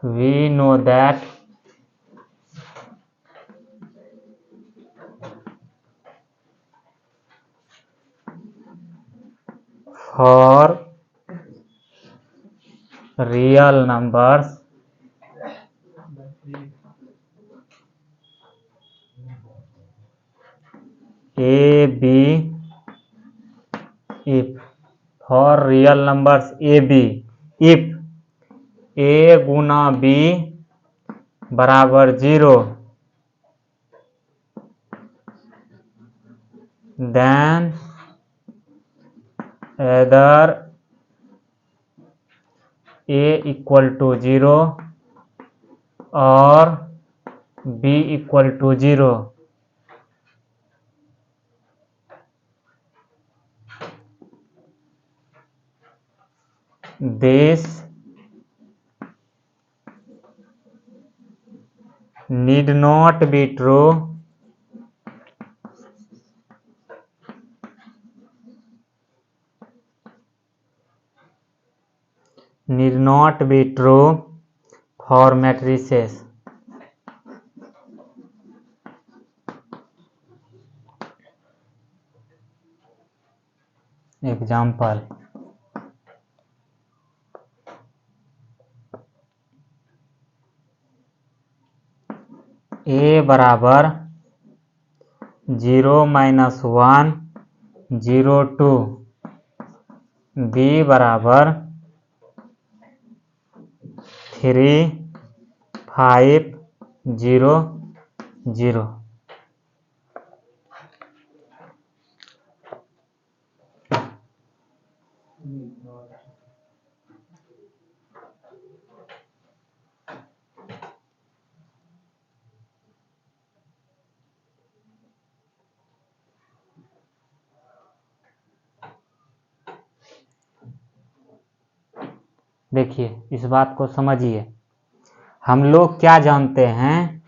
we know that for real numbers a b if for real numbers a b if a Guna b बराबर 0 then either a equal to 0 or b equal to 0. This need not be true for matrices. Example, a बराबर 0 -1 0 2 b बराबर 3 5 0 0. देखिए इस बात को समझिए। हम लोग क्या जानते हैं,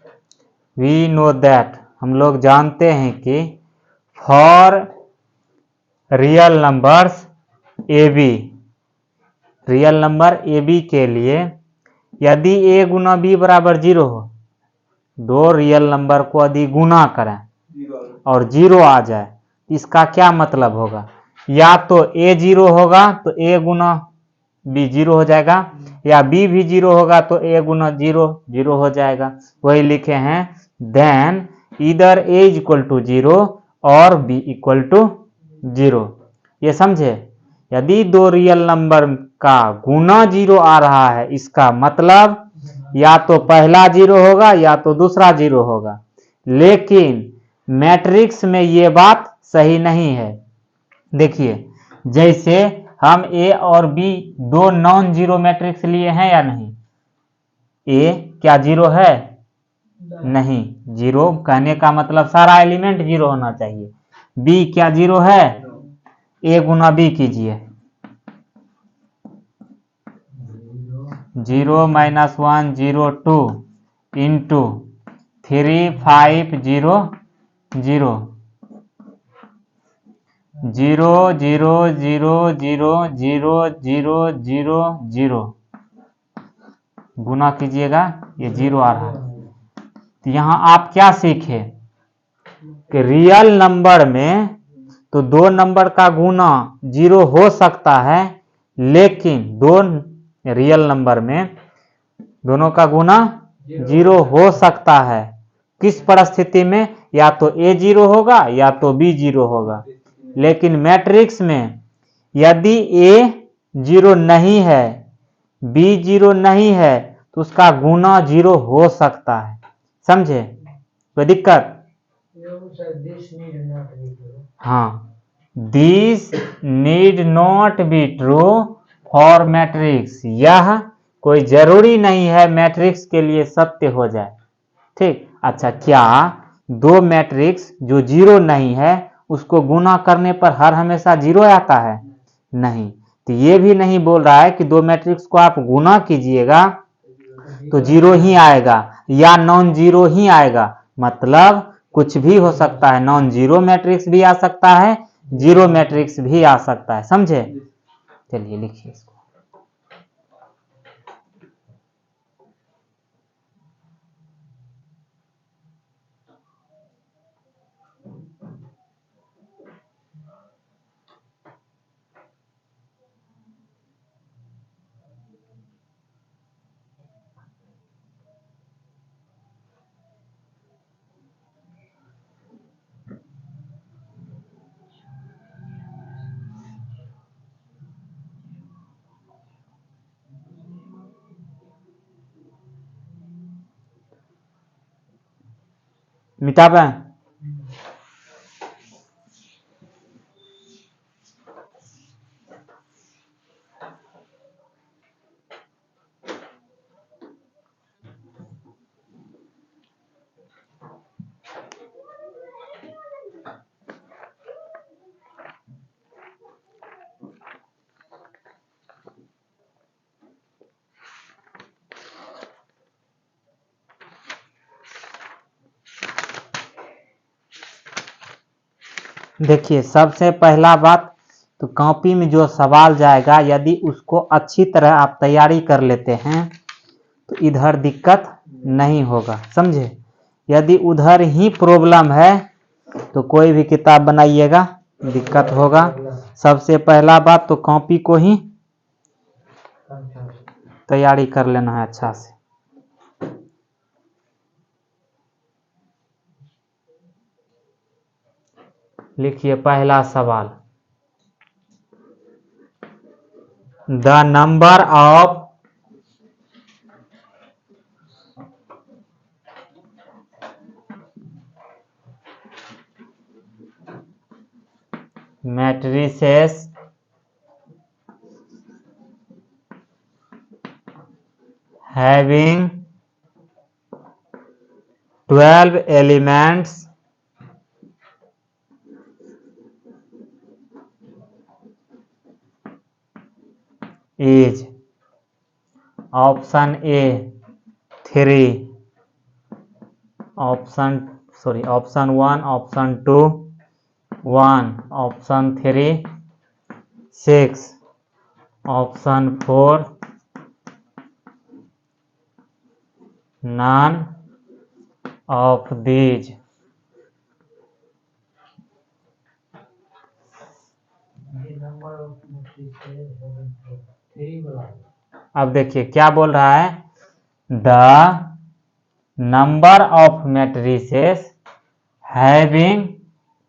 वी नो दैट, हम लोग जानते हैं कि for real numbers A B, real number A B के लिए यदि a गुना b बराबर 0 हो, दो रियल नंबर को यदि गुना करें और 0 आ जाए, इसका क्या मतलब होगा, या तो a 0 होगा तो a गुना b 0 हो जाएगा, या b भी 0 होगा तो a गुना 0 0 हो जाएगा। वही लिखे हैं देन इधर a इज इक्वल टू 0 और b इक्वल टू 0। ये समझे, यदि दो रियल नंबर का गुना 0 आ रहा है, इसका मतलब या तो पहला 0 होगा या तो दूसरा 0 होगा। लेकिन मैट्रिक्स में ये बात सही नहीं है। देखिए जैसे हम a और b दो नॉन जीरो मैट्रिक्स लिए हैं या नहीं, a क्या 0 है, नहीं, 0 कहने का मतलब सारा एलिमेंट 0 होना चाहिए। b क्या 0 है, a गुना b कीजिए, 0 -1 0 2 इंटू 3 5 0 0 0 0 0 0 0 0 0 0 गुना कीजिएगा, ये 0 आ रहा है। तो यहाँ आप क्या सीखे कि रियल नंबर में तो दो नंबर का गुना 0 हो सकता है, लेकिन दो रियल नंबर में दोनों का गुना 0 हो सकता है। किस परिस्थिति में, या तो a 0 होगा या तो b 0 होगा। लेकिन मैट्रिक्स में यदि a 0 नहीं है, b 0 नहीं है, तो उसका गुना 0 हो सकता है। समझे, कोई दिक्कत? हाँ, this need not be true for matrix, यह कोई जरूरी नहीं है मैट्रिक्स के लिए सत्य हो जाए। ठीक, अच्छा, क्या दो मैट्रिक्स जो 0 नहीं है उसको गुना करने पर हर हमेशा 0 आता है? नहीं। तो ये भी नहीं बोल रहा है कि दो मैट्रिक्स को आप गुना कीजिएगा तो 0 ही आएगा या नॉन 0 ही आएगा। मतलब कुछ भी हो सकता है, नॉन 0 मैट्रिक्स भी आ सकता है, 0 मैट्रिक्स भी आ सकता है। समझे? चलिए लिखिए इसको। मिटा पाए। देखिए सबसे पहला बात तो कॉपी में जो सवाल जाएगा यदि उसको अच्छी तरह आप तैयारी कर लेते हैं तो इधर दिक्कत नहीं होगा, समझे। यदि उधर ही प्रॉब्लम है तो कोई भी किताब बनाइएगा दिक्कत होगा। सबसे पहला बात तो कॉपी को ही तैयारी कर लेना है अच्छा से। लिखिए पहला सवाल, the number of matrices having 12 elements is option A 3, option 1, option 2 1, option 3 6, option 4 none of these। अब देखिए क्या बोल रहा है, the number of matrices having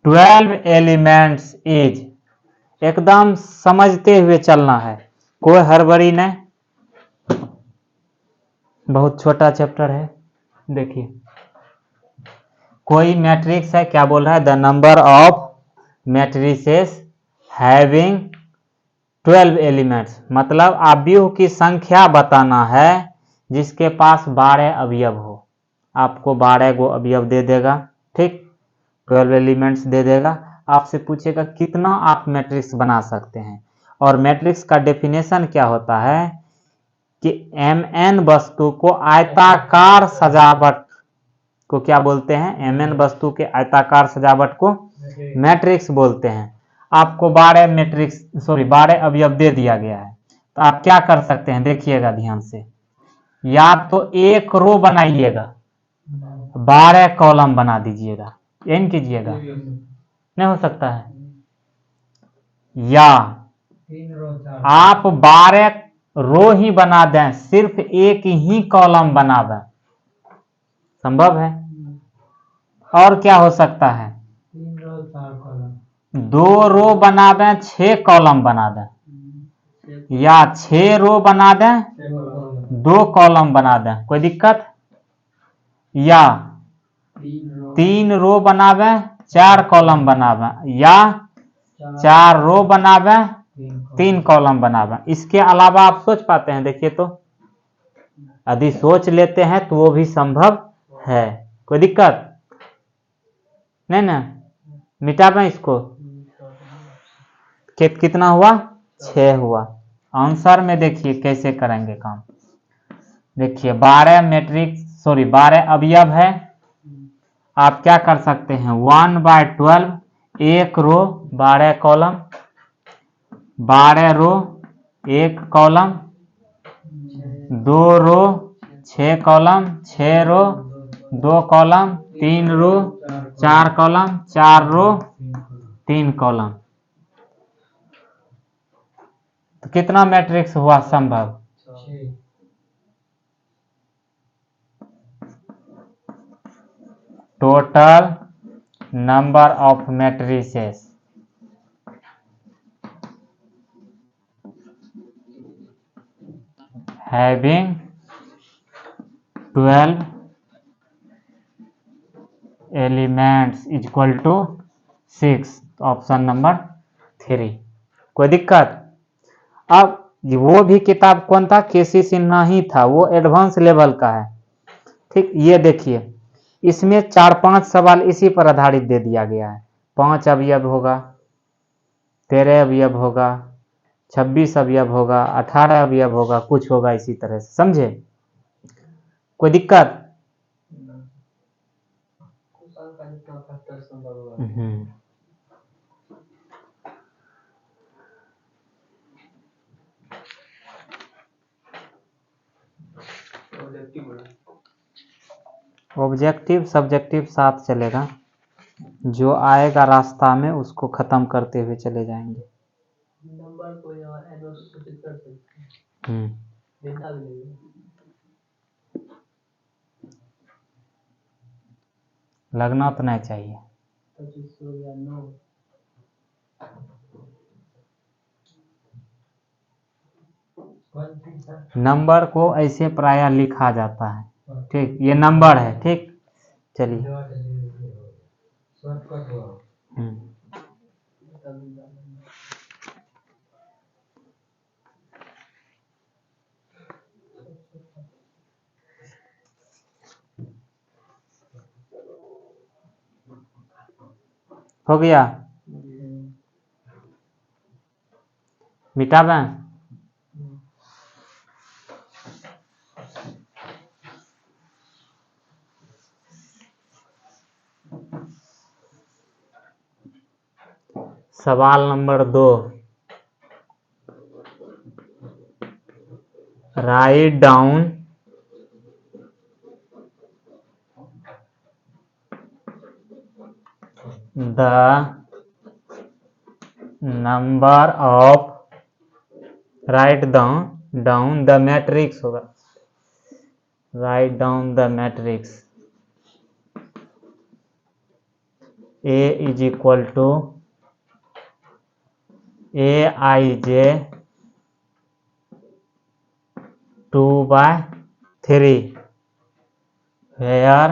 12 elements is. एकदम समझते हुए चलना है, कोई हड़बड़ी नहीं, बहुत छोटा चैप्टर है। देखिए कोई मैट्रिक्स है, क्या बोल रहा है, the number of matrices having 12 elements, मतलब अवयव की संख्या बताना है जिसके पास 12 अवयव हो। आपको 12 गो अवयव दे देगा, ठीक, 12 एलिमेंट्स दे देगा। आपसे पूछेगा कितना आप मैट्रिक्स बना सकते हैं, और मैट्रिक्स का डेफिनेशन क्या होता है कि mn वस्तु को आयताकार सजावट को क्या बोलते हैं, mn वस्तु के आयताकार सजावट को मैट्रिक्स बोलते हैं। आपको 12 अवयव दे दिया गया है, तो आप क्या कर सकते हैं, देखिएगा ध्यान से। या तो एक रो बनाइएगा, 12 कॉलम बना दीजिएगा, एन कीजिएगा, नहीं हो सकता है। या आप 12 रो ही बना दें, सिर्फ एक ही कॉलम बना दें, संभव है। और क्या हो सकता है, 2 रो बना दें, 6 कॉलम बना दें, या 6 रो बना दें, 2 कॉलम बना दें, कोई दिक्कत। या 3 रो बनावे, 4 कॉलम बनावे, या 4 रो बनावे, 3 कॉलम बनावे। इसके अलावा आप सोच पाते हैं, देखिए तो यदि सोच लेते हैं तो वो भी संभव है, कोई दिक्कत नहीं ना। मिटा पाए इसको, कितना हुआ, 6 हुआ। आंसर में देखिए कैसे करेंगे काम। देखिए 12 अवयव है, आप क्या कर सकते हैं, 1/12, एक row 12 column, 12 row 1 column, 2 row 6 column, 6 row 2 column, 3 row 4 column, 4 row 3 column. तो कितना मैट्रिक्स हुआ संभव, total number of matrices having 12 elements equal to 6, option number 3। कोई दिक्कत? अब वो भी किताब कौन था? केसी सिन्हा ही था, वो एडवांस लेवल का है। ठीक, ये देखिए इसमें 4-5 सवाल इसी पर आधारित दे दिया गया है। 5 अवयव होगा, 13 अवयव होगा, 26 अवयव होगा, 18 अवयव होगा, कुछ होगा इसी तरह से, समझे? कोई दिक्कत? ऑब्जेक्टिव सब्जेक्टिव साथ चलेगा, जो आएगा रास्ता में उसको खत्म करते हुए चले जाएंगे। नंबर को यहाँ एनोटेट कर सकते हैं, डेटा भी नहीं है। लगना तो नहीं चाहिए। 25 हो गया 9। नंबर को ऐसे प्रायः लिखा जाता है, ठीक, ये नंबर है, ठीक। चलिए हो गया, मिटावें? सवाल number 2, write down the number of, write down the matrix होगा, write down the matrix A is equal to Aij 2/3 where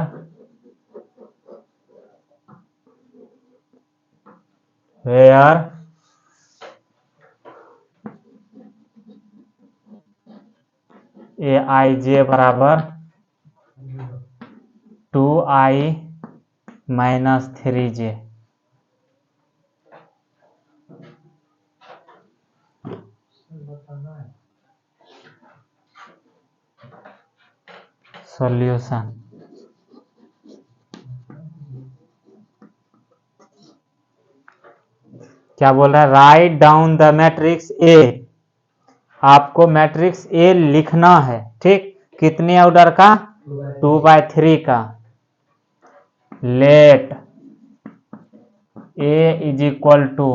Aij बराबर 2i माइनस 3j। सॉल्यूशन क्या बोल रहा है? Right down the matrix A, आपको मैट्रिक्स ए लिखना है, ठीक। कितने ऑर्डर का? 2/3 का। Let A is equal to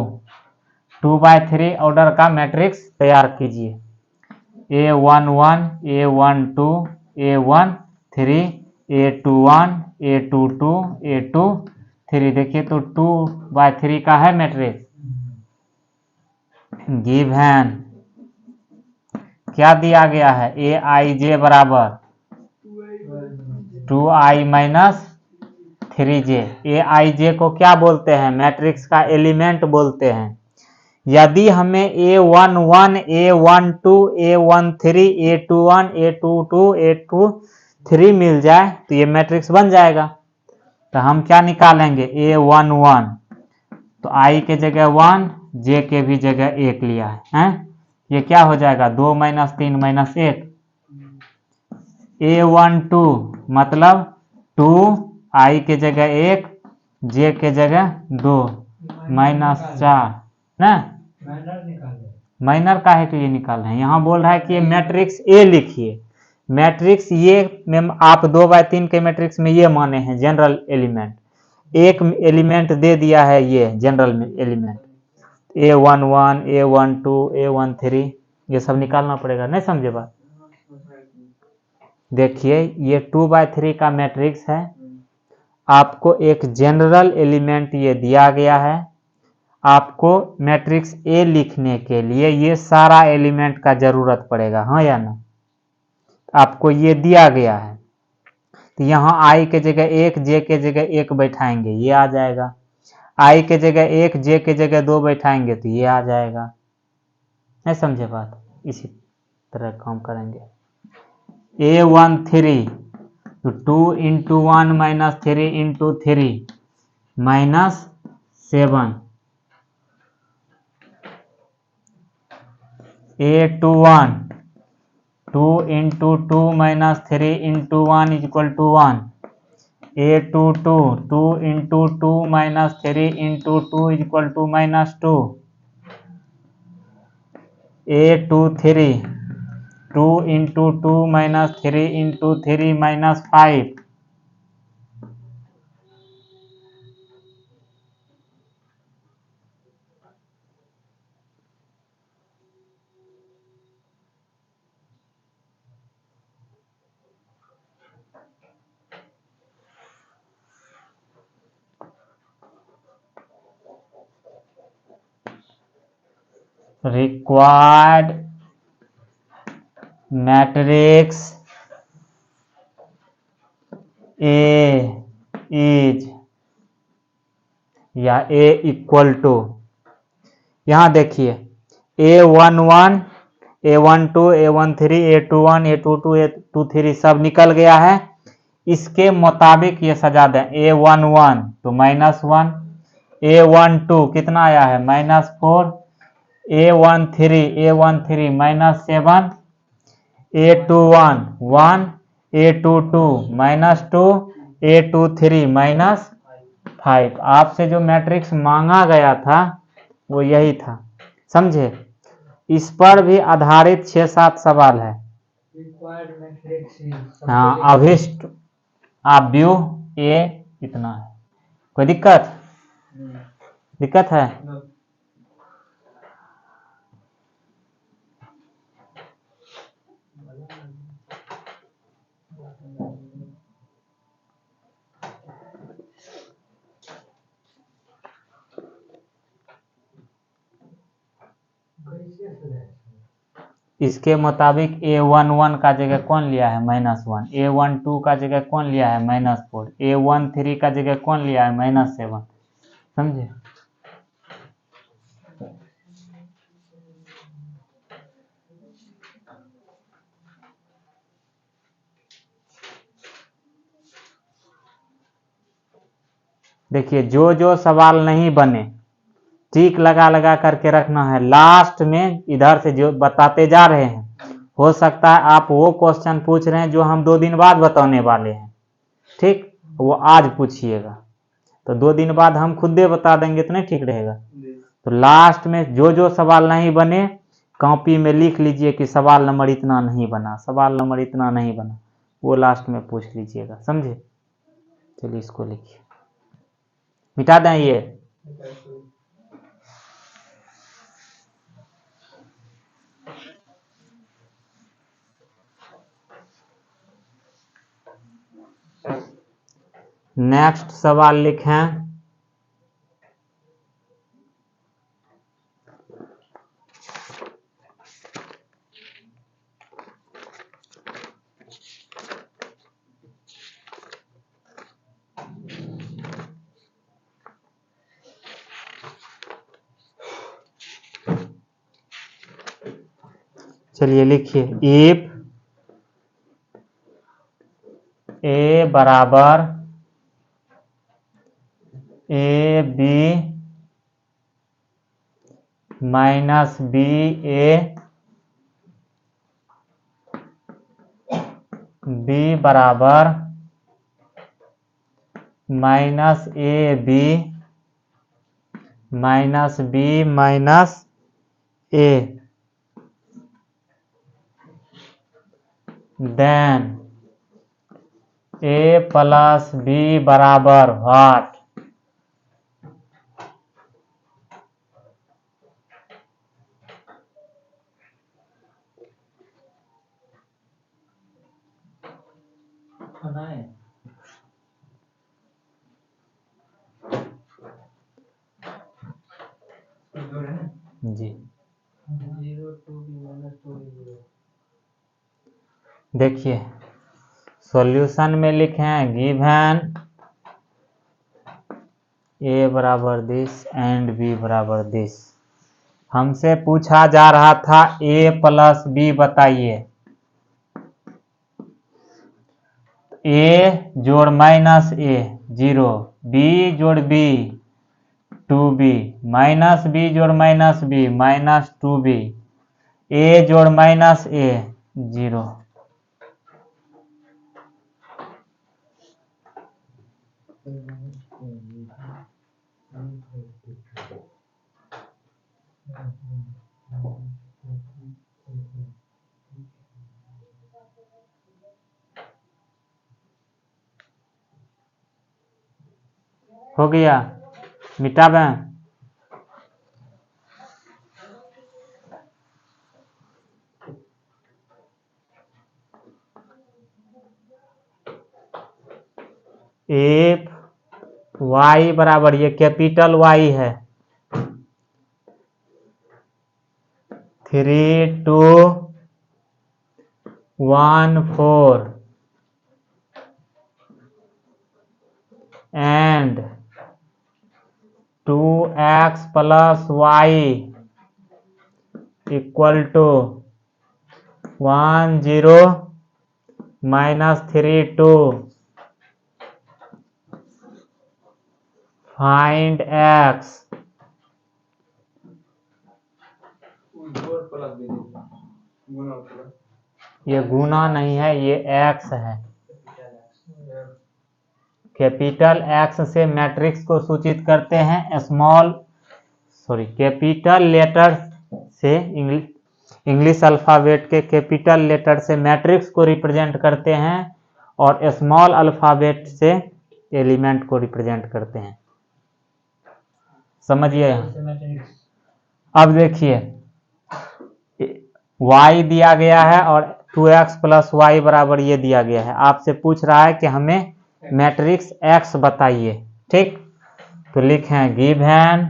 2/3 order का मैट्रिक्स तैयार कीजिए। A11, A12, A13, A21, A22, A23। देखिए तो 2/3 का है मैट्रिक्स। गिवन क्या दिया गया है? Aij बराबर 2i माइनस 3j। Aij को क्या बोलते हैं? मैट्रिक्स का एलिमेंट बोलते हैं। यदि हमें A11, A12, A13, A21, A22, A23 मिल जाए तो ये मैट्रिक्स बन जाएगा। तो हम क्या निकालेंगे? A11 तो i के जगह 1, j के भी जगह 1 लिया है, ये क्या हो जाएगा? 2 - 3 - 1। A12 मतलब 2, i के जगह 1, j के जगह 2 -4 ना। माइनर का है तो ये निकाल रहे हैं। यहाँ बोल रहा है कि ये मैट्रिक्स ए लिखिए। मैट्रिक्स ये में आप 2/3 के मैट्रिक्स में ये माने हैं जनरल एलिमेंट, एक एलिमेंट दे दिया है ये general element. A11, A12, A13 ये सब निकालना पड़ेगा, नहीं समझे बात? देखिए ये 2/3 का मैट्रिक्स है, आपको एक जनरल एलिमेंट ये दिया गया है। आपको मैट्रिक्स ए लिखने के लिए ये सारा एलिमेंट का जरूरत पड़ेगा, हाँ या ना? आपको ये दिया गया है। तो यहाँ आई के जगह 1, जे के जगह 1 बैठाएंगे, ये आ जाएगा। आई के जगह 1, जे के जगह 2 बैठाएंगे तो ये आ जाएगा। नहीं समझे बात? इसी तरह काम करेंगे। A13 तो 2 into 1 minus 3 into 3 minus 7। A21 2 into 2 minus 3 into 1 equal to 1। A22 2 into 2 minus 3 into 2 equal to minus 2। A23 2 into 2 minus 3 into 3 minus 5। Required matrix A is या ए इक्वल टू, यहां देखिए A11 A12 A13 A21 A22 A23 सब निकल गया है। इसके मुताबिक ये सजा दें। A11 तो -1, A12 कितना आया है -4, A13 -7, A21 1, A22 -2, A23 -5। आपसे जो मैट्रिक्स मांगा गया था वो यही था, समझे? इस पर भी आधारित 6-7 सवाल है। हाँ, अभिष्ट आव्यूह ए इतना है। कोई दिक्कत है? इसके मुताबिक A11 का जगह कौन लिया है -1, A12 का जगह कौन लिया है -4, A13 का जगह कौन लिया है -7। समझे? देखिए जो जो सवाल नहीं बने टिक लगा करके रखना है। लास्ट में इधर से जो बताते जा रहे हैं, हो सकता है आप वो क्वेश्चन पूछ रहे हैं जो हम 2 दिन बाद बताने वाले हैं, ठीक? वो आज पूछिएगा तो 2 दिन बाद हम खुद ही बता देंगे, तो नहीं ठीक रहेगा? तो लास्ट में जो जो सवाल नहीं बने कॉपी में लिख लीजिए कि सवाल नंबर इतना नहीं बना, सवाल नंबर इतना नहीं बना, वो लास्ट में पूछ लीजिएगा। समझे? चलिए इसको लिखिए, मिटा दें ये। नेक्स्ट सवाल लिखें। चलिए लिखिए, इफ ए बराबर A B minus B A, B बराबर minus A B minus B minus A, then A plus B बराबर व्हाट? जी 0 2 b -2 0। देखिए सॉल्यूशन में लिखें गिवन ए बराबर दिस एंड बी बराबर दिस। हमसे पूछा जा रहा था ए प्लस बी बताइए। ए जोड़ माइनस ए 0, बी जोड़ बी 2b, माइनस बी जोड़ माइनस बी माइनस 2b, ए जोड़ माइनस ए 0। हो गया, मिटा दें। एफ वाई बराबर, ये कैपिटल वाई है, 3 2 1 4 and 2x plus Y equal to 1 0 minus 3 2। Find x। ये गुना नहीं है, ये x है। कैपिटल x से मैट्रिक्स को सूचित करते हैं, कैपिटल लेटर से इंग्लिश अल्फाबेट के कैपिटल लेटर से मैट्रिक्स को रिप्रेजेंट करते हैं और स्मॉल अल्फाबेट से एलिमेंट को रिप्रेजेंट करते हैं। समझिए। अब देखिए y दिया गया है और 2x प्लस वाई बराबर ये दिया गया है। आपसे पूछ रहा है कि हमें मैट्रिक्स x बताइए। ठीक, तो लिखें गिवन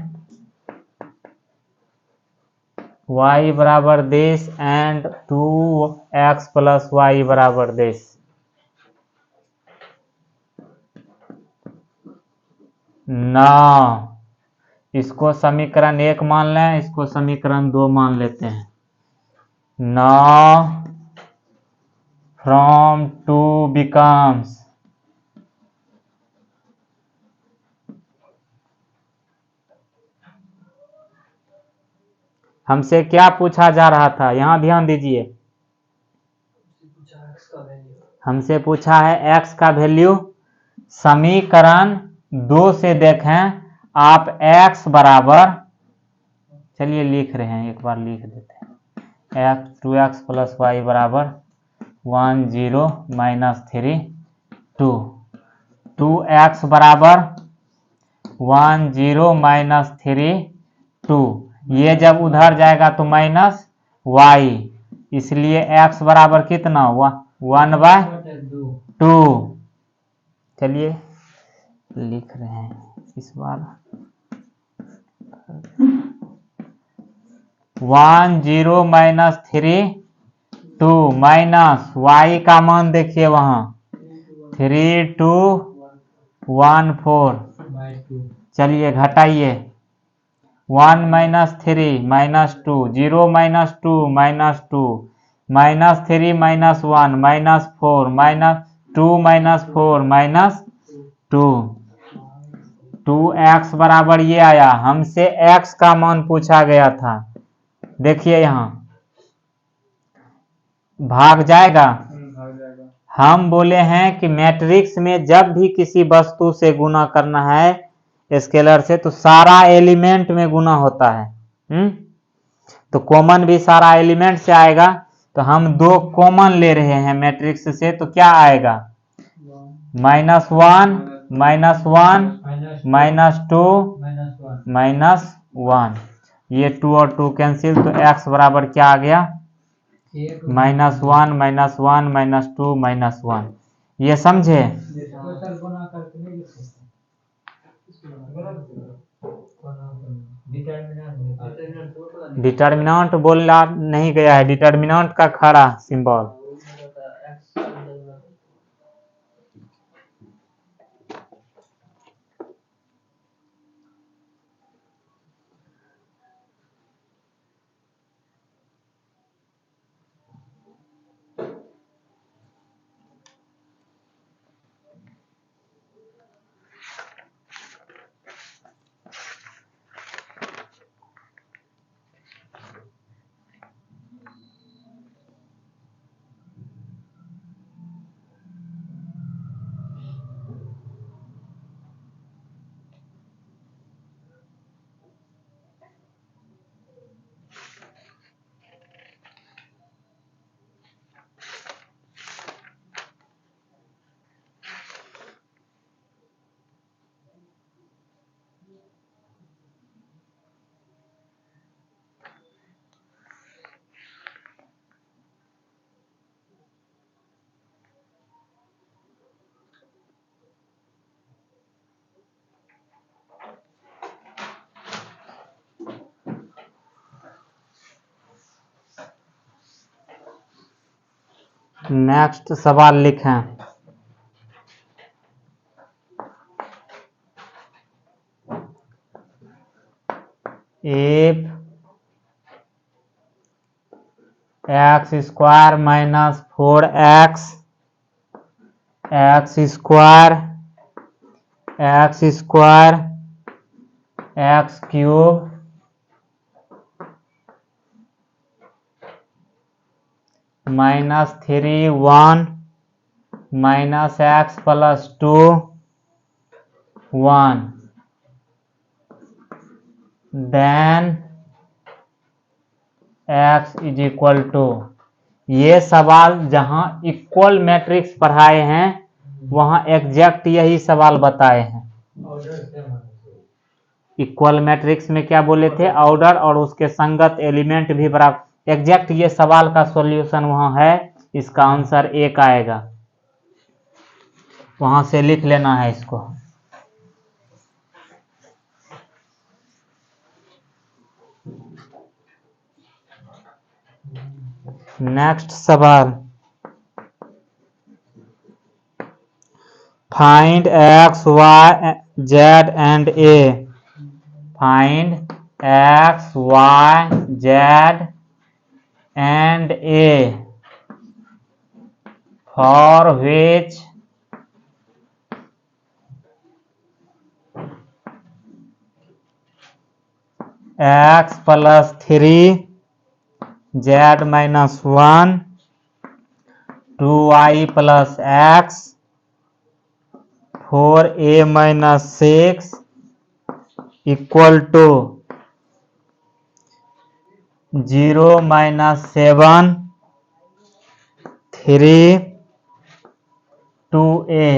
y बराबर this and 2x plus Y बराबर दिस। ना, इसको समीकरण 1 मान लें, इसको समीकरण 2 मान लेते हैं। Now from 2 becomes हमसे क्या पूछा जा रहा था, यहां ध्यान दीजिए। हमसे पूछा है x का वैल्यू। समीकरण 2 से देखें आप x बराबर, चलिए लिख रहे हैं, एक बार लिख देते हैं। 2x प्लस वाई बराबर 1 0 माइनस 3 2। 2x बराबर 1 0 माइनस 3 2। ये जब उधर जाएगा तो माइनस y, इसलिए x बराबर कितना 1/2। चलिए लिख रहे हैं इस बार। 1 0 माइनस 3 2 माइनस y का मान देखिए वहां 3 2 1 4। चलिए घटाइए, 1 minus 3 minus 2 0 minus 2 minus 2 minus 3 minus 1 minus 4 minus 2 minus 4 minus 2। 2x बराबर ये आया। हमसे x का मान पूछा गया था। देखिए यहां भाग जाएगा। हम बोले हैं कि मैट्रिक्स में जब भी किसी वस्तु से गुना करना है स्केलर से, तो सारा एलिमेंट में गुना होता है। तो कॉमन भी सारा एलिमेंट से आएगा। तो हम 2 कॉमन ले रहे हैं मैट्रिक्स से, तो क्या आएगा -1 -1 -2 -1। ये 2 और 2 कैंसिल, तो x बराबर क्या आ गया -1 -1 -2 -1। ये समझे। डिटर्मिनेंट बोलना नहीं गया है, डिटर्मिनेंट का खड़ा सिंबल। नेक्स्ट सवाल लिखें। If X square minus 4x X square X cube minus 3 1 minus X plus 2 1 then x is equal to, ये सवाल जहां इक्वल मैट्रिक्स पढ़ाए हैं वहां एग्जैक्ट यही सवाल बताए हैं। इक्वल मैट्रिक्स में क्या बोले थे? ऑर्डर और उसके संगत एलिमेंट भी बराबर। एग्जैक्ट ये सवाल का सॉल्यूशन वहां है, इसका आंसर 1 आएगा, वहां से लिख लेना है इसको। नेक्स्ट सवाल, find X Y Z and A. Find X Y Z and A for which X plus 3 Z minus 1 2y plus X 4a minus 6 equal to 0 minus 7 3 2a।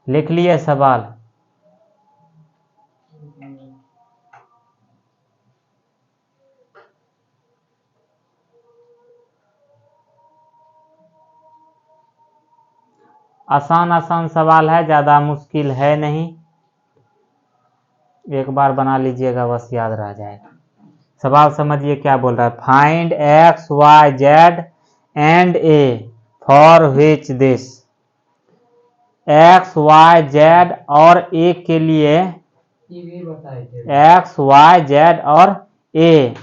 लिख लिए सवाल? आसान आसान सवाल है, ज्यादा मुश्किल है नहीं, एक बार बना लीजिएगा बस याद रह जाएगा। सवाल समझिए क्या बोल रहा है। Find X Y Z and A for which this. X Y Z और ए के लिए, एक्स वाई जेड और ए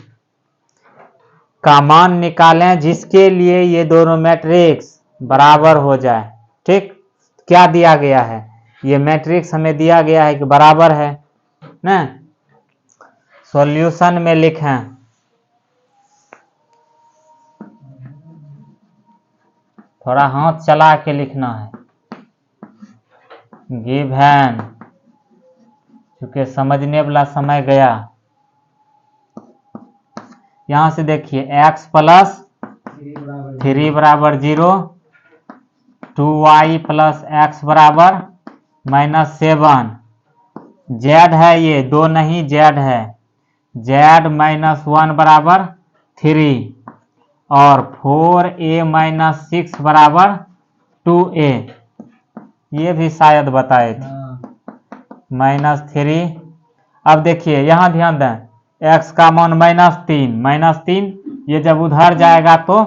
का मान निकालें जिसके लिए ये दोनों मैट्रिक्स बराबर हो जाए। ठीक, क्या दिया गया है? ये मैट्रिक्स हमें दिया गया है कि बराबर है ना। सॉल्यूशन में लिखें, थोड़ा हाथ चला के लिखना है। गिवन, क्योंकि समझने वाला समय गया। यहां से देखिए x प्लस 3 बराबर 0 2y प्लस एक्स बराबर माइनस 7 जेड है, ये 2 नहीं जेड है, जेड माइनस 1 बराबर 3 और 4a माइनस 6 बराबर 2a, ये भी शायद बताए थे माइनस 3। अब देखिए यहां ध्यान दें, x का मान -3 ये जब उधर जाएगा तो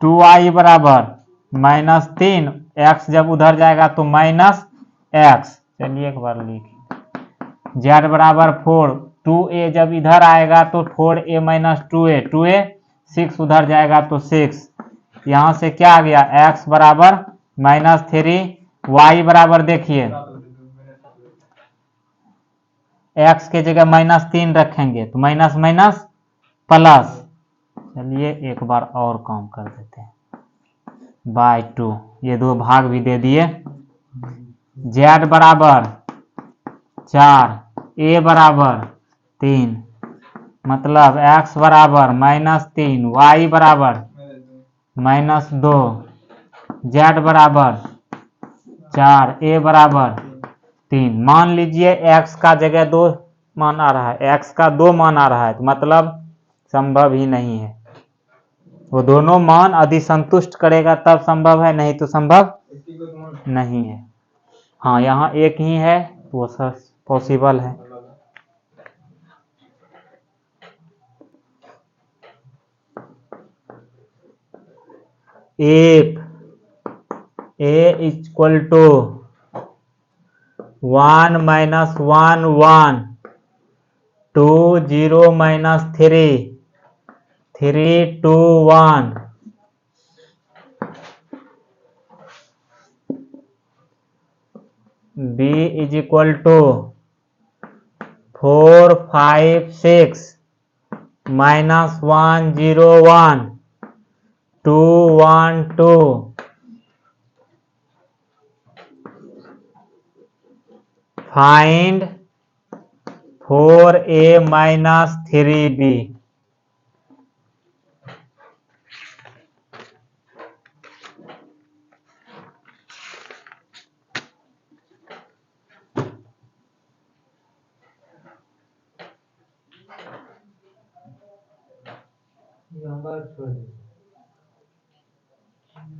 2y बराबर -3, x जब उधर जाएगा तो -x। चलिए एक बार लिखिए, z बराबर 4 2a जब इधर आएगा तो 4a माइनस 2a 6 उधर जाएगा तो 6। यहां से क्या आ गया? x बराबर -3 y बराबर देखिए x के जगह -3 रखेंगे तो माइनस माइनस प्लस। चलिए एक बार और काम कर देते हैं, बाय 2, ये 2 भाग भी दे दिए। z बराबर 4 a बराबर 3 मतलब x बराबर -3 y बराबर -2 z बराबर 4 a बराबर 3। मान लीजिए x का जगह 2 मान आ रहा है, x का 2 मान आ रहा है, तो मतलब संभव ही नहीं है। वो दोनों मान यदि संतुष्ट करेगा तब संभव है, नहीं तो संभव नहीं है। हाँ, यहाँ एक ही है तो वो पॉसिबल है। If a equal to 1 minus 1 1 2 0 minus 3 3 2 1 b is equal to 4 5 6 minus 1 0 1 2 1 2 find 4a minus 3b।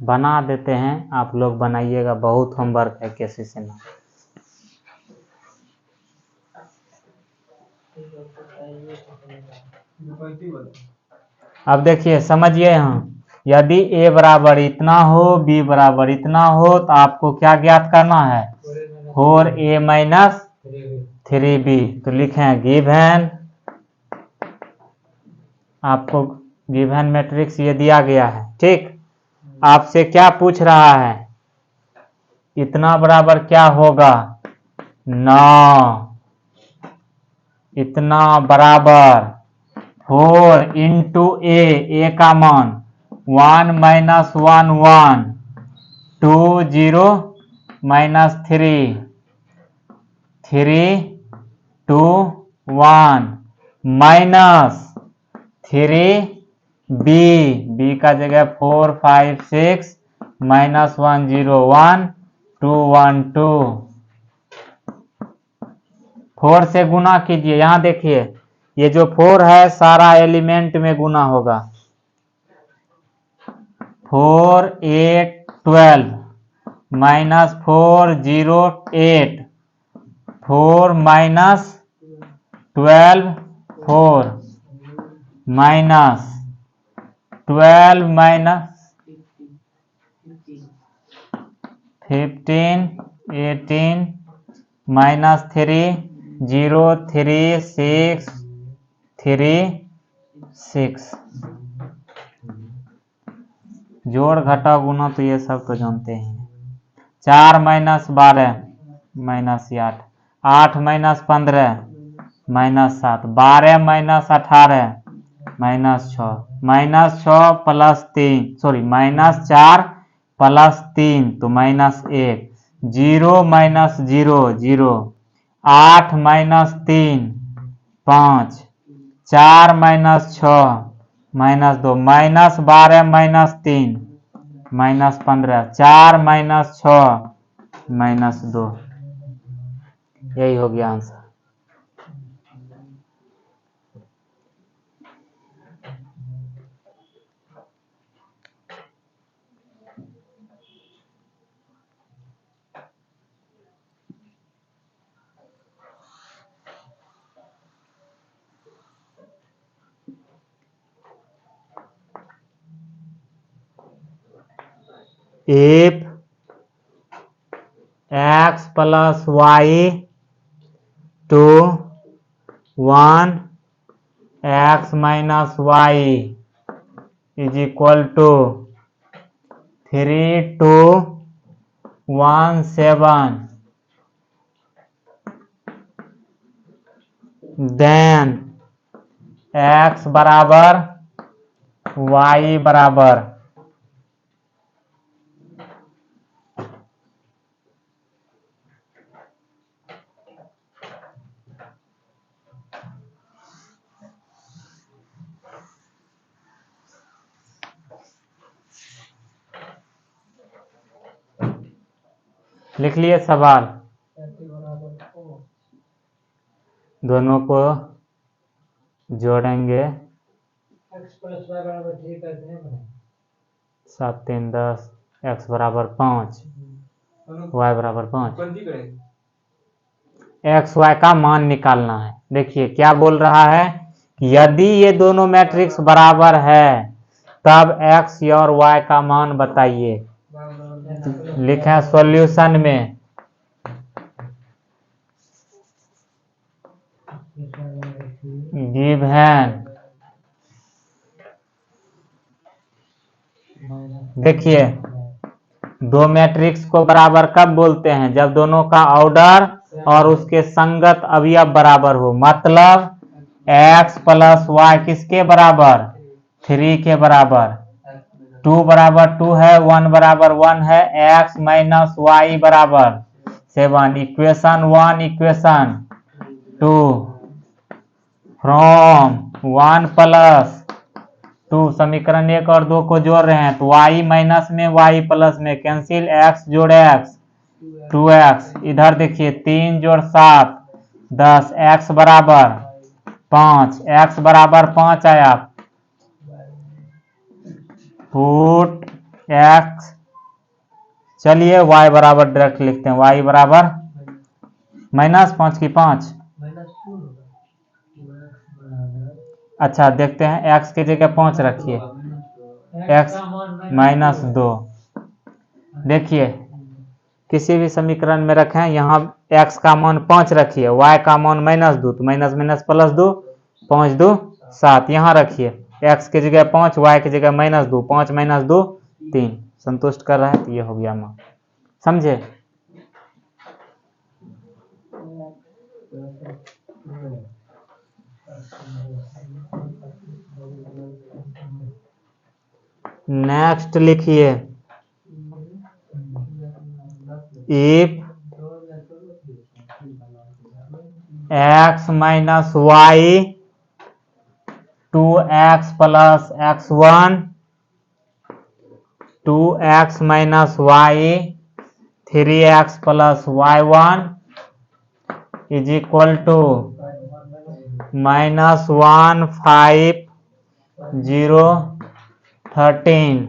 बना देते हैं, आप लोग बनाइएगा, बहुत होमवर्क है किसी से ना। अब देखिए समझिए, यहाँ यदि a बराबर इतना हो, b बराबर इतना हो, तो आपको क्या ज्ञात करना है? 4a minus 3b। तो लिखें गिवन, आपको गिवन मैट्रिक्स ये दिया गया है, ठीक। आपसे क्या पूछ रहा है? इतना बराबर क्या होगा? 9। इतना बराबर 4 इंटू ए का मान 1 माइनस 1 1 2 0 माइनस 3 3 2 1 माइनस 3 बी का जगह 4 5 6 माइनस 1 0 1 2 1 2। 4 से गुना कीजिए। यहाँ देखिए, ये जो 4 है सारा एलिमेंट में गुना होगा। 4 8 12 minus 4 0 8 4 minus 12 4 minus 12 minus 15 18 minus 3 0 3 6 3 6। जोड़ घटा गुना तो ये सब तो जानते हैं। 4 minus 12 minus 8 8 minus 15 minus 7 12 minus 18 minus 6 minus 6 plus 3 sorry minus 4 plus 3 तो minus 1 0 minus 0 0 8 minus 3 5 4 minus 6 minus 2 minus 12 minus 3 minus 15 4 minus 6 minus 2। यही हो गया answer. If x plus y to 1 x minus y is equal to 3 to 1 7, then x बराबर y बराबर लिख लिए सवाल। दोनों को जोड़ेंगे, x प्लस वाई बराबर 3 करते हैं बने 7 3 10, x बराबर 5, y बराबर 5। एक्स वाई का मान निकालना है। देखिए क्या बोल रहा है कि यदि ये दोनों मैट्रिक्स बराबर है तब एक्स और वाई का मान बताइए। लिखें सॉल्यूशन में गिवन। देखिए दो मैट्रिक्स को बराबर कब बोलते हैं? जब दोनों का ऑर्डर और उसके संगत अवयव बराबर हो। मतलब x प्लस वाई किसके बराबर? 3 के बराबर। 2 बराबर 2 है, 1 बराबर 1 है, x माइनस वाई बराबर 7। इक्वेशन 1 इक्वेशन 2 फ्रॉम 1 प्लस 2 समीकरण 1 और 2 को जोड़ रहे हैं तो y माइनस में y प्लस में कैंसिल, x जोड़ x 2x। इधर देखिए 3 जोड़ 7 10, x बराबर 5, x बराबर 5 आया। पुट x, चलिए y बराबर डायरेक्ट लिखते हैं, y बराबर -5 की 5। अच्छा देखते हैं x की जगह 5 रखिए, x -2। देखिए किसी भी समीकरण में रखें, यहाँ x का मान 5 रखिए, y का मान -2 तो माइनस माइनस प्लस 2, 5 2 7। यहाँ रखिए x की जगह 5, y की जगह -2, 5 - 2 3। संतुष्ट कर रहा है तो ये हो गया मान। समझे? नेक्स्ट लिखिए if x minus Y 2x plus x1, 2x minus Y 3x plus y1 is equal to -1 5 0 13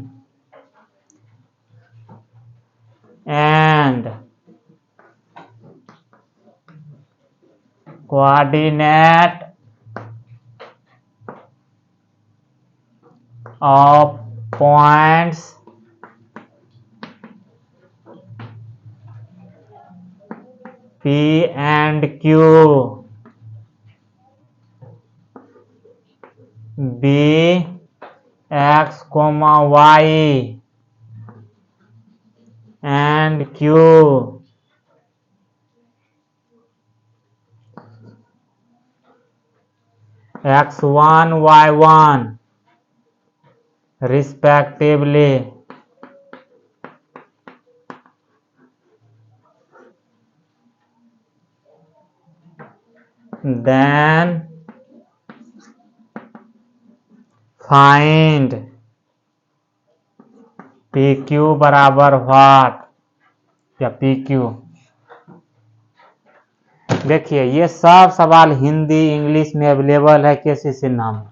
and coordinate of points P and Q B x, y and Q x1 y1 respectively, then find PQ बराबर what या PQ। देखिए ये सब सवाल Hindi English में available है केसी सिन्हा में।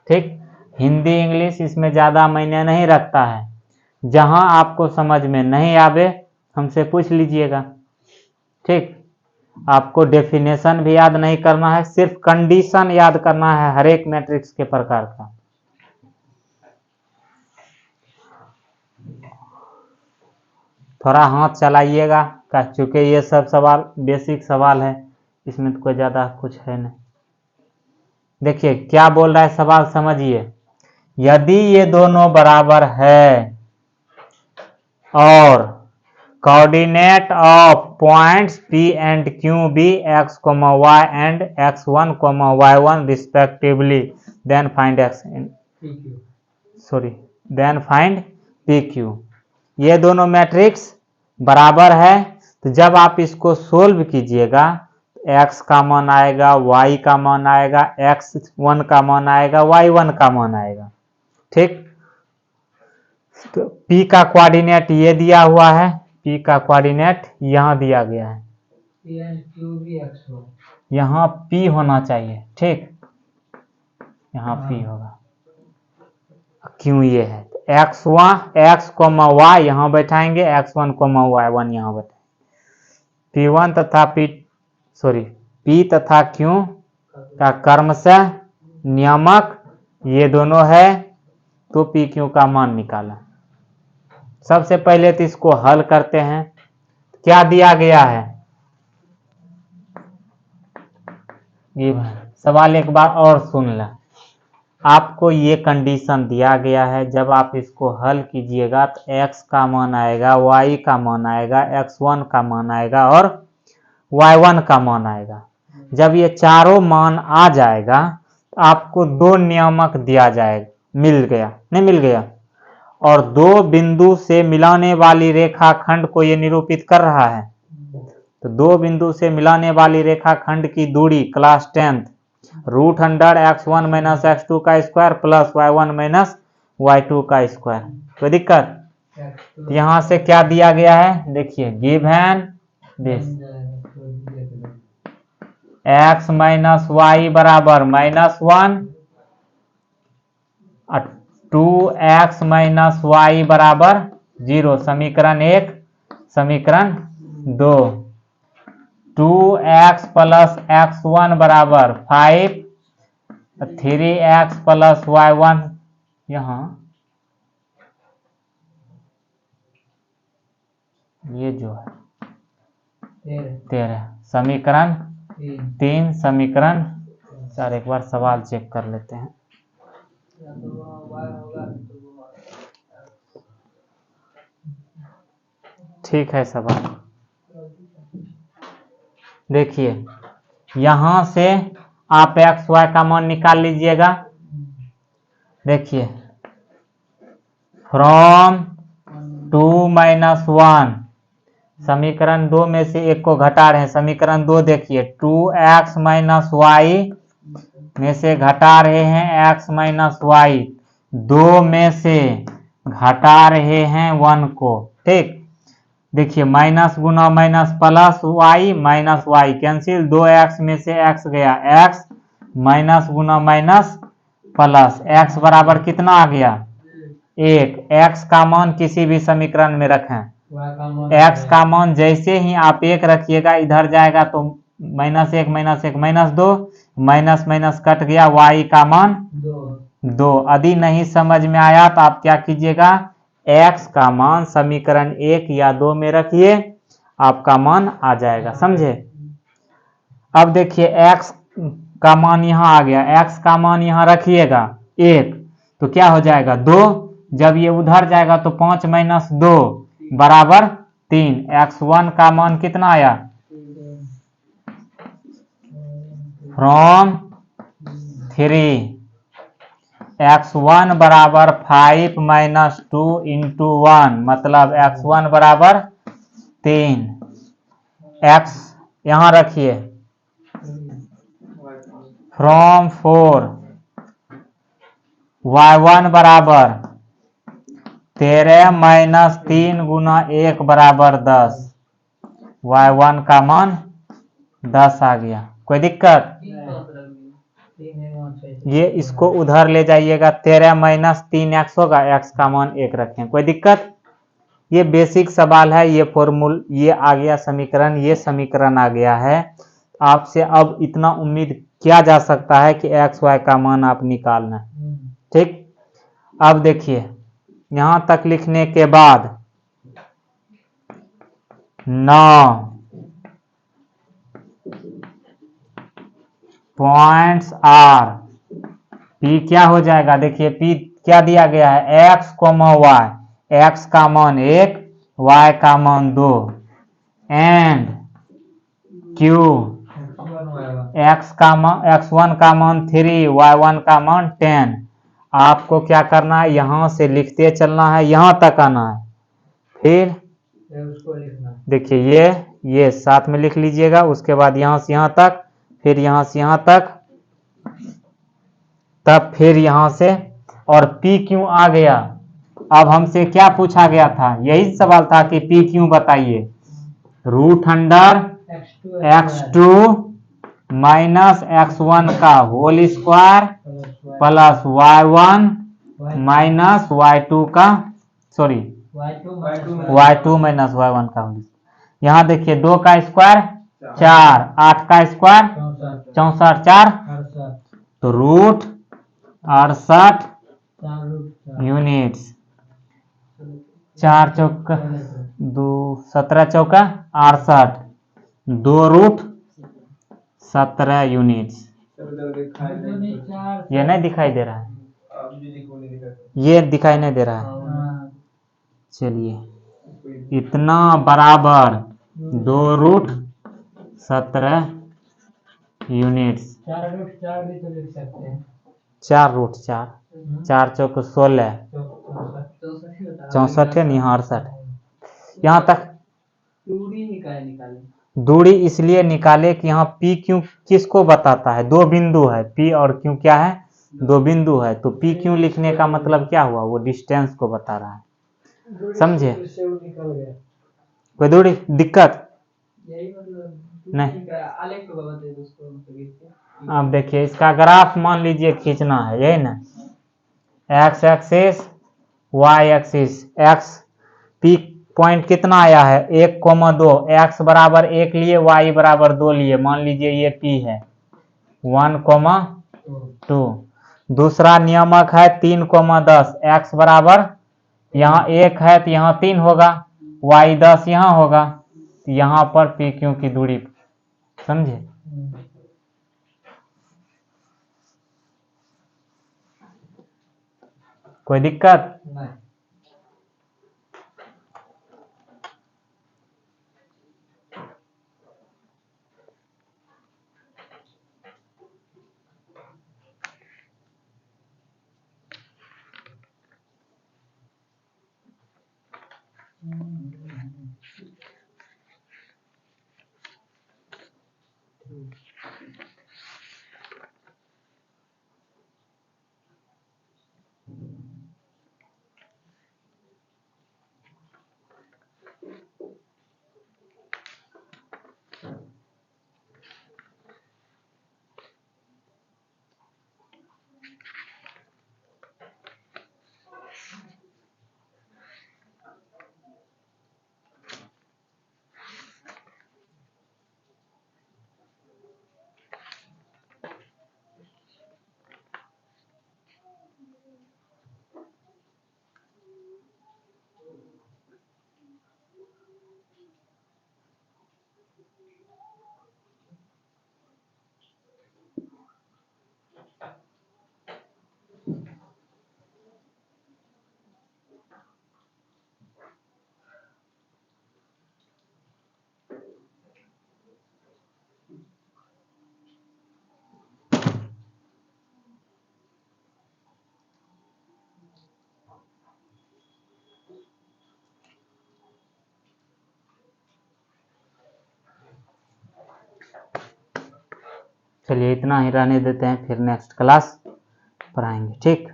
ठीक, हिंदी इंग्लिश इसमें ज़्यादा मायने नहीं रखता है। जहां आपको समझ में नहीं आवे हमसे पूछ लीजिएगा। ठीक, आपको डेफिनेशन भी याद नहीं करना है, सिर्फ कंडीशन याद करना है हर एक मैट्रिक्स के प्रकार का। थोड़ा हाथ चलाइएगा, चूंकि ये सब सवाल बेसिक सवाल है, इसमें तो कोई ज़्यादा कुछ है नहीं। देखिए क्या बोल रहा है सवाल, समझिए। यदि ये दोनों बराबर है और coordinate of points P and Q be x, y and x1, y1 respectively, then find x in then find PQ। ये दोनों मैट्रिक्स बराबर है तो जब आप इसको सोल्व कीजिएगा x का मान आएगा, y का मान आएगा, x1 का मान आएगा, y1 का मान आएगा। ठीक, तो P का कोऑर्डिनेट ये दिया हुआ है, P का कोऑर्डिनेट यहाँ दिया गया है। P and Q भी x1 यहाँ P होना चाहिए, ठीक, यहाँ P होगा। क्यों ये है, x कोमा y यहाँ बैठाएंगे, x1 कोमा y1 यहाँ बैठाएंगे। P1 तथा P तथा Q का क्रमशः नियामक ये दोनों है, तो PQ का मान निकाला। सबसे पहले तो इसको हल करते हैं। क्या दिया गया है, ये सवाल एक बार और सुन लें। आपको ये कंडीशन दिया गया है, जब आप इसको हल कीजिएगा तो x का मान आएगा, y का मान आएगा, x1 का मान आएगा और y1 का मान आएगा। जब ये चारों मान आ जाएगा तो आपको दो नियामक दिया जाएगा, मिल गया, नहीं मिल गया, और दो बिंदु से मिलाने वाली रेखाखंड को ये निरूपित कर रहा है। तो दो बिंदु से मिलाने वाली रेखाखंड की दूरी क्लास 10th √x1 - x2 का स्क्वायर प्लस y1 - y2 का स्क्वायर। कोई दिक्कत? यहाँ से क्या दिया गया है, देखिए गिवन दिस x - y बराबर -1, 2x - y बराबर 0, समीकरण 1, समीकरण 2, 2x + x1 बराबर 5, 3x + y1 यहाँ ये जो है 13, समीकरण 3, समीकरण 4। एक बार सवाल चेक कर लेते हैं। ठीक है सवाल, देखिए यहां से आप x y का मान निकाल लीजिएगा। देखिए फ्रॉम 2 - 1, समीकरण 2 में से एक को घटा रहे हैं, समीकरण 2 देखिए 2x - y में से घटा रहे हैं x - y, 2 में से घटा रहे हैं 1 को, ठीक। देखिए माइनस गुना minus plus y minus y cancel, 2x में से x गया, x माइनस गुना माइनस प्लस, x बराबर कितना आ गया 1। x का मान किसी भी समीकरण में रखें, x का मान जैसे ही आप 1 रखिएगा इधर जाएगा तो -1 - 1 -2, माइनस माइनस कट गया, y का मान 2। यदि नहीं समझ में आया तो आप क्या कीजिएगा, x का मान समीकरण 1 या 2 में रखिए, आपका मान आ जाएगा, समझे। अब देखिए x का मान यहाँ आ गया, x का मान यहाँ रखिएगा 1, तो क्या हो जाएगा 2, जब ये उधर जाएगा तो 5 - 2 बराबर 3। x1 का मान कितना आया, फ्रॉम 3, x1 बराबर 5 - 2 × 1, मतलब x1 बराबर 3, x यहाँ रखिए फ्रॉम 4, y1 बराबर 13 - 3 × 1 बराबर 10, y1 का मान 10 आ गया। कोई दिक्कत? ये इसको उधर ले जाइएगा, 13 - 3x होगा, x का मान 1 रखें, कोई दिक्कत? ये बेसिक सवाल है, ये फॉर्मूल ये आ गया समीकरण, ये समीकरण आ गया है। आपसे अब इतना उम्मीद किया जा सकता है कि x y का मान आप निकालना, ठीक। अब देखिए यहां तक लिखने के बाद 9 पॉइंट्स आर, P क्या हो जाएगा, देखिए P क्या दिया गया है, x, y, x का मान 1, y का मान 2, एंड Q x1 का मान 3, y1 का मान 10। आपको क्या करना है, यहाँ से लिखते चलना है, यहाँ तक आना है, फिर देखिए ये साथ में लिख लीजिएगा, उसके बाद यहाँ से यहाँ तक, फिर यहाँ से यहाँ तक, तब फिर यहाँ से, और P क्यों आ गया। अब हमसे क्या पूछा गया था, यही सवाल था कि P क्यों बताइए, √x2 माइनस x1 का whole square plus y1 minus y2 का सॉरी y2 माइनस y1 का होल। यहाँ देखिए 2 का स्क्वायर 4, 8 का स्क्वायर 64, 4 तो रूट 68 यूनिट्स। 4 चौका 2 17 चौका 68 2 रूट 17 यूनिट्स। ये नहीं दिखाई दे रहा है, ये दिखाई नहीं दे रहा है। चलिए इतना बराबर 2 रूट 17 यूनिट्स। 4 रूट 4 4 चौक 16 64 है नहीं 68। यहाँ तक दूरी इसलिए निकाले कि यहाँ P क्यों किसको बताता है, 2 बिंदु है P और Q क्या है 2 बिंदु है, तो P क्यों लिखने का मतलब क्या हुआ, वो डिस्टेंस को बता रहा है। समझे, कोई दूरी दिक्कत नहीं। अब देखिए इसका ग्राफ मान लीजिए खींचना है, यही ना, x axis y axis. x P point कितना आया है 1,2, x बराबर 1 लिए y बराबर 2 लिए, मान लीजिए ये P है 1,2। दूसरा नियमक है 3,10, x बराबर यहाँ 1 है तो यहाँ 3 होगा, y 10 यहाँ होगा, तो यहाँ पर P Q की दूरी। समझे, कोई दिक्कत नहीं। चलिए इतना ही रहने देते हैं, फिर नेक्स्ट क्लास पढ़ाएंगे। ठीक,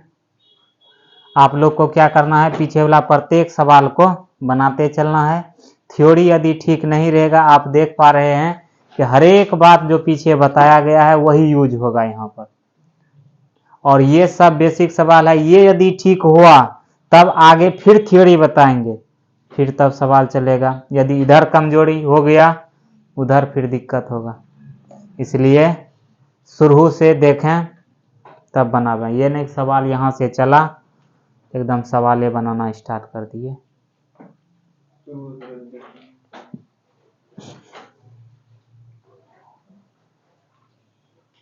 आप लोग को क्या करना है, पीछे वाला प्रत्येक सवाल को बनाते चलना है। थ्योरी यदि ठीक नहीं रहेगा, आप देख पा रहे हैं कि हर एक बात जो पीछे बताया गया है वही यूज होगा यहाँ पर, और ये सब बेसिक सवाल है। ये यदि ठीक हुआ तब आगे फिर थ्योरी बताएंगे, फिर तब सवाल चलेगा। यदि इधर कमजोरी हो गया उधर फिर दिक्कत होगा, इसलिए शुरू से देखें तब बनावें। ये नहीं सवाल यहाँ से चला एकदम सवाल बनाना स्टार्ट कर दिए।